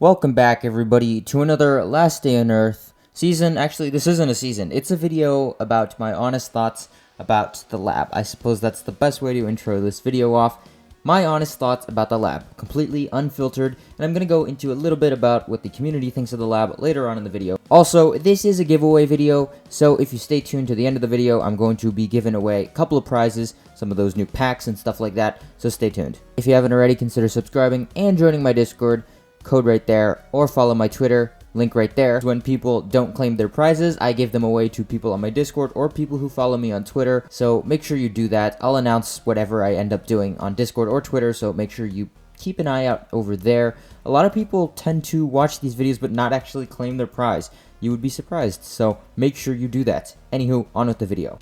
Welcome back, everybody, to another Last Day on Earth season. Actually, this isn't a season. It's a video about my honest thoughts about the lab. I suppose that's the best way to intro this video off. My honest thoughts about the lab, completely unfiltered, and I'm going to go into a little bit about what the community thinks of the lab later on in the video. Also, this is a giveaway video, so if you stay tuned to the end of the video, I'm going to be giving away a couple of prizes, some of those new packs and stuff like that, so stay tuned. If you haven't already, consider subscribing and joining my Discord. Code right there, or follow my Twitter, link right there. When people don't claim their prizes, I give them away to people on my Discord or people who follow me on Twitter, so make sure you do that. I'll announce whatever I end up doing on Discord or Twitter, so make sure you keep an eye out over there. A lot of people tend to watch these videos but not actually claim their prize. You would be surprised, so make sure you do that. Anywho, on with the video.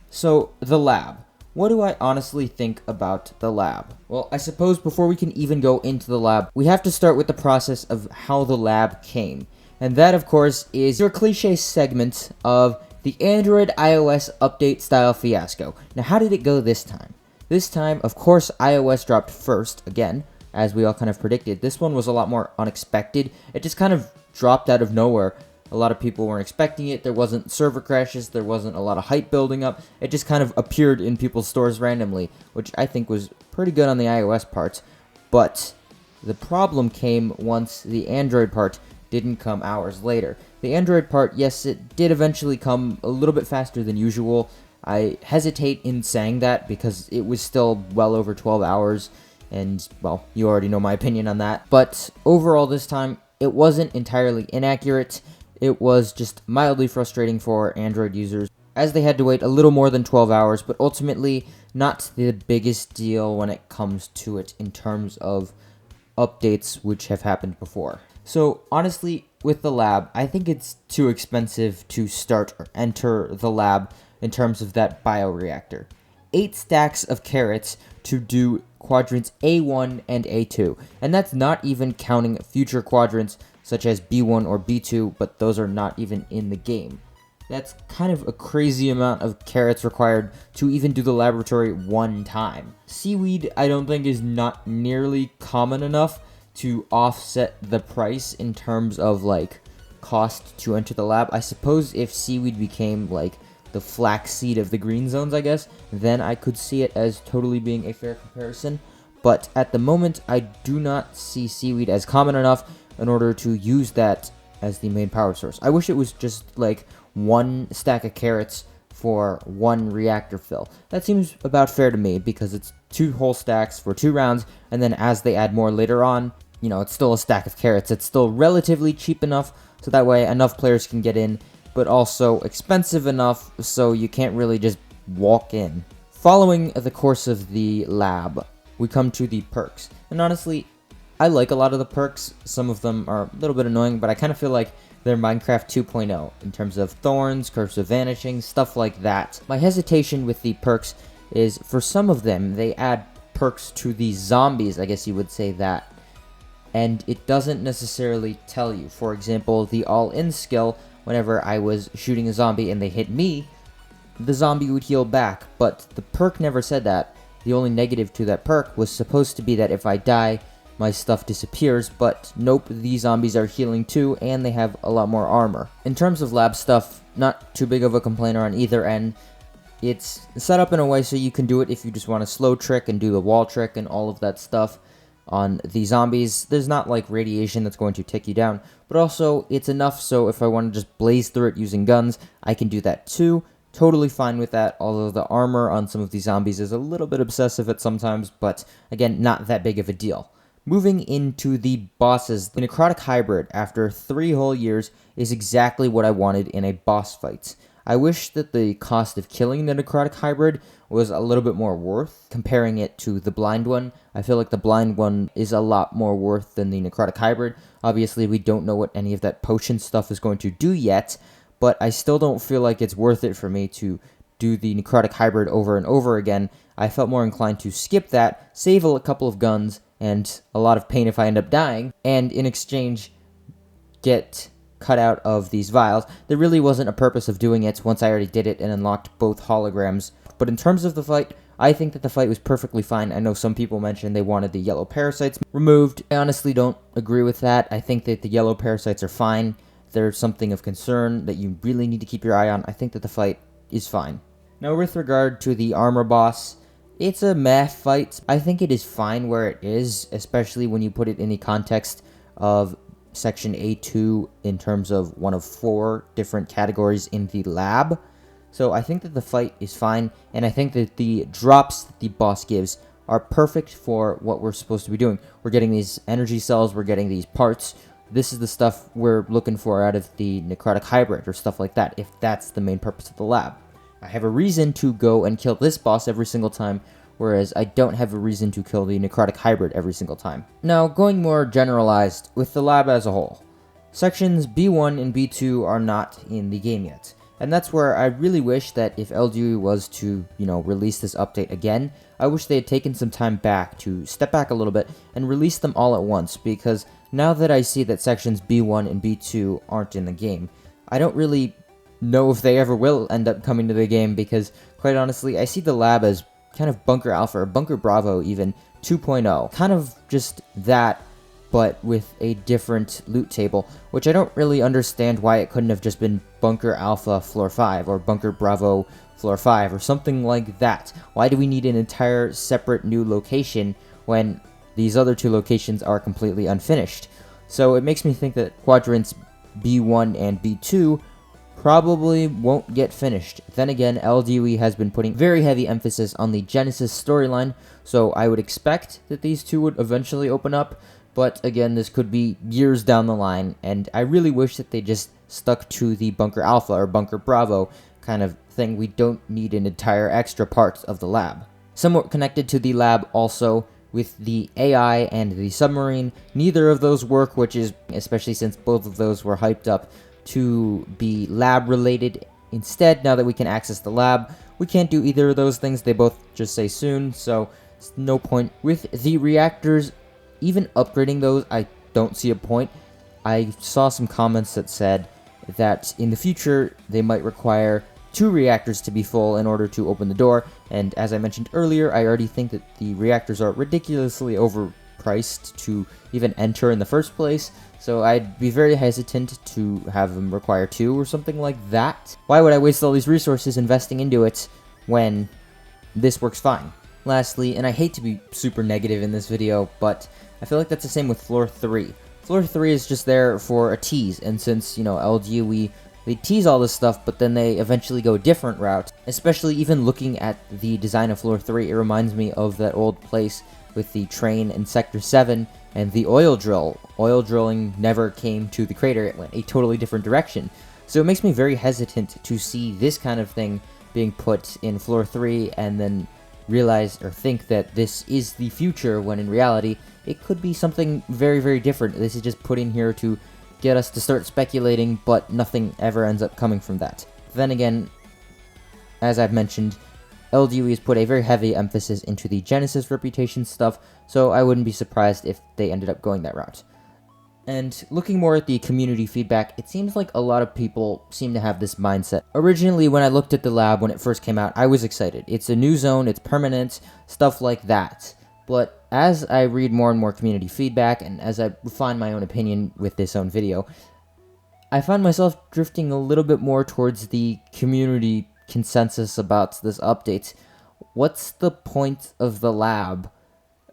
So, the lab. What do I honestly think about the lab? Well, I suppose before we can even go into the lab, we have to start with the process of how the lab came. And that, of course, is your cliche segment of the Android iOS update style fiasco. Now, how did it go this time? This time, of course, iOS dropped first, again, as we all kind of predicted. This one was a lot more unexpected. It just kind of dropped out of nowhere. A lot of people weren't expecting it. There wasn't server crashes. There wasn't a lot of hype building up. It just kind of appeared in people's stores randomly, which I think was pretty good on the iOS parts. But the problem came once the Android part didn't come hours later. The Android part, yes, it did eventually come a little bit faster than usual. I hesitate in saying that because it was still well over 12 hours. And, well, you already know my opinion on that. But overall this time, it wasn't entirely inaccurate. It was just mildly frustrating for Android users, as they had to wait a little more than 12 hours, but ultimately not the biggest deal when it comes to it in terms of updates which have happened before. So honestly, with the lab, I think it's too expensive to start or enter the lab in terms of that bioreactor. 8 stacks of carrots to do quadrants A1 and A2, and that's not even counting future quadrants such as B1 or B2, but those are not even in the game. That's kind of a crazy amount of carrots required to even do the laboratory one time. Seaweed, I don't think, is not nearly common enough to offset the price in terms of, like, cost to enter the lab. I suppose if seaweed became, like, the flaxseed of the green zones, I guess, then I could see it as totally being a fair comparison. But at the moment, I do not see seaweed as common enough in order to use that as the main power source. I wish it was just like 1 stack of carrots for 1 reactor fill. That seems about fair to me because it's 2 whole stacks for 2 rounds, and then as they add more later on, you know, it's still a stack of carrots. It's still relatively cheap enough so that way enough players can get in, but also expensive enough so you can't really just walk in. Following the course of the lab, we come to the perks. And honestly, I like a lot of the perks. Some of them are a little bit annoying, but I kind of feel like they're Minecraft 2.0 in terms of thorns, curse of vanishing, stuff like that. My hesitation with the perks is for some of them, they add perks to the zombies, I guess you would say that. And it doesn't necessarily tell you. For example, the all-in skill, whenever I was shooting a zombie and they hit me, the zombie would heal back, but the perk never said that. The only negative to that perk was supposed to be that if I die, my stuff disappears, but nope, these zombies are healing too, and they have a lot more armor. In terms of lab stuff, not too big of a complainer on either end. It's set up in a way so you can do it if you just want to slow trick and do the wall trick and all of that stuff on the zombies. There's not like radiation that's going to take you down, but also it's enough so if I want to just blaze through it using guns, I can do that too. Totally fine with that, although the armor on some of these zombies is a little bit obsessive at sometimes, but again, not that big of a deal. Moving into the bosses, the Necrotic Hybrid, after 3 whole years, is exactly what I wanted in a boss fight. I wish that the cost of killing the Necrotic Hybrid was a little bit more worth, comparing it to the Blind one. I feel like the Blind one is a lot more worth than the Necrotic Hybrid. Obviously, we don't know what any of that potion stuff is going to do yet, but I still don't feel like it's worth it for me to do the Necrotic Hybrid over and over again. I felt more inclined to skip that, save a couple of guns, and a lot of pain if I end up dying, and in exchange, get cut out of these vials. There really wasn't a purpose of doing it once I already did it and unlocked both holograms. But in terms of the fight, I think that the fight was perfectly fine. I know some people mentioned they wanted the yellow parasites removed. I honestly don't agree with that. I think that the yellow parasites are fine. There's something of concern that you really need to keep your eye on. I think that the fight is fine. Now, with regard to the armor boss, it's a meh fight. I think it is fine where it is, especially when you put it in the context of Section A2 in terms of one of 4 different categories in the lab. So I think that the fight is fine, and I think that the drops that the boss gives are perfect for what we're supposed to be doing. We're getting these energy cells, we're getting these parts. This is the stuff we're looking for out of the necrotic hybrid or stuff like that, if that's the main purpose of the lab. I have a reason to go and kill this boss every single time, whereas I don't have a reason to kill the necrotic hybrid every single time. Now, going more generalized with the lab as a whole, sections B1 and B2 are not in the game yet. And that's where I really wish that if ldoe was to, release this update again, I wish they had taken some time back to step back a little bit and release them all at once, because now that I see that sections B1 and B2 aren't in the game, I don't really know if they ever will end up coming to the game, because quite honestly, I see the lab as kind of Bunker Alpha, or Bunker Bravo even, 2.0. Kind of just that, but with a different loot table, which I don't really understand why it couldn't have just been Bunker Alpha Floor 5, or Bunker Bravo Floor 5, or something like that. Why do we need an entire separate new location when these other 2 locations are completely unfinished? So it makes me think that quadrants B1 and B2 probably won't get finished. Then again, ldoe has been putting very heavy emphasis on the Genesis storyline, so I would expect that these 2 would eventually open up, but again, this could be years down the line, and I really wish that they just stuck to the Bunker Alpha or Bunker Bravo kind of thing. We don't need an entire extra part of the lab. Somewhat connected to the lab also, with the AI and the submarine, neither of those work, which is, especially since both of those were hyped up to be lab related. Instead, now that we can access the lab, we can't do either of those things. They both just say soon, so it's no point. With the reactors, even upgrading those, I don't see a point. I saw some comments that said that in the future, they might require 2 reactors to be full in order to open the door, and as I mentioned earlier, I already think that the reactors are ridiculously overpriced to even enter in the first place, so I'd be very hesitant to have them require 2 or something like that. Why would I waste all these resources investing into it when this works fine? Lastly, and I hate to be super negative in this video, but I feel like that's the same with Floor 3. Floor 3 is just there for a tease, and since, ldoe, they tease all this stuff, but then they eventually go a different route. Especially even looking at the design of Floor 3, it reminds me of that old place with the train in Sector 7 and the oil drill. Oil drilling never came to the crater, it went a totally different direction. So it makes me very hesitant to see this kind of thing being put in Floor 3 and then realize or think that this is the future, when in reality, it could be something very, very different. This is just put in here to get us to start speculating, but nothing ever ends up coming from that. Then again, as I've mentioned, ldoe has put a very heavy emphasis into the Genesis reputation stuff, so I wouldn't be surprised if they ended up going that route. And looking more at the community feedback, it seems like a lot of people seem to have this mindset. Originally, when I looked at the lab when it first came out, I was excited. It's a new zone, it's permanent, stuff like that. But as I read more and more community feedback, and as I refine my own opinion with this own video, I find myself drifting a little bit more towards the community consensus about this update. What's the point of the lab,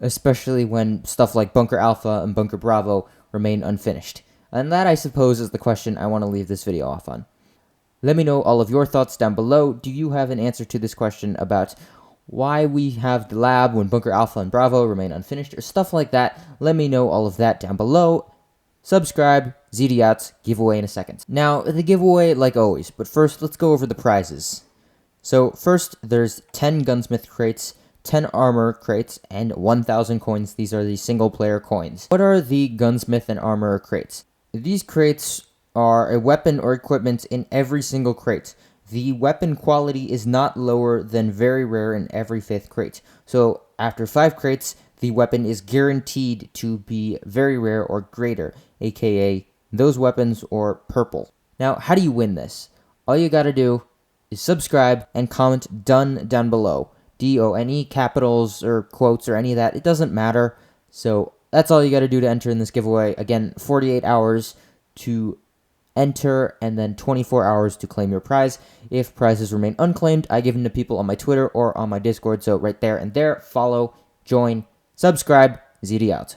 especially when stuff like Bunker Alpha and Bunker Bravo remain unfinished? And that, I suppose, is the question I want to leave this video off on. Let me know all of your thoughts down below. Do you have an answer to this question about why we have the lab when Bunker Alpha and Bravo remain unfinished, or stuff like that? Let me know all of that down below. Subscribe, ZDouts, giveaway in a second. Now, the giveaway, like always, but first, let's go over the prizes. So, first, there's 10 gunsmith crates, 10 armor crates, and 1,000 coins. These are the single-player coins. What are the gunsmith and armor crates? These crates are a weapon or equipment in every single crate. The weapon quality is not lower than very rare in every 5th crate. So, after 5 crates, the weapon is guaranteed to be very rare or greater, aka those weapons or purple. Now, how do you win this? All you gotta do is subscribe and comment "done" down below. ldoe, capitals or quotes or any of that. It doesn't matter. So that's all you got to do to enter in this giveaway. Again, 48 hours to enter and then 24 hours to claim your prize. If prizes remain unclaimed, I give them to people on my Twitter or on my Discord. So right there and there, follow, join, subscribe, ZD out.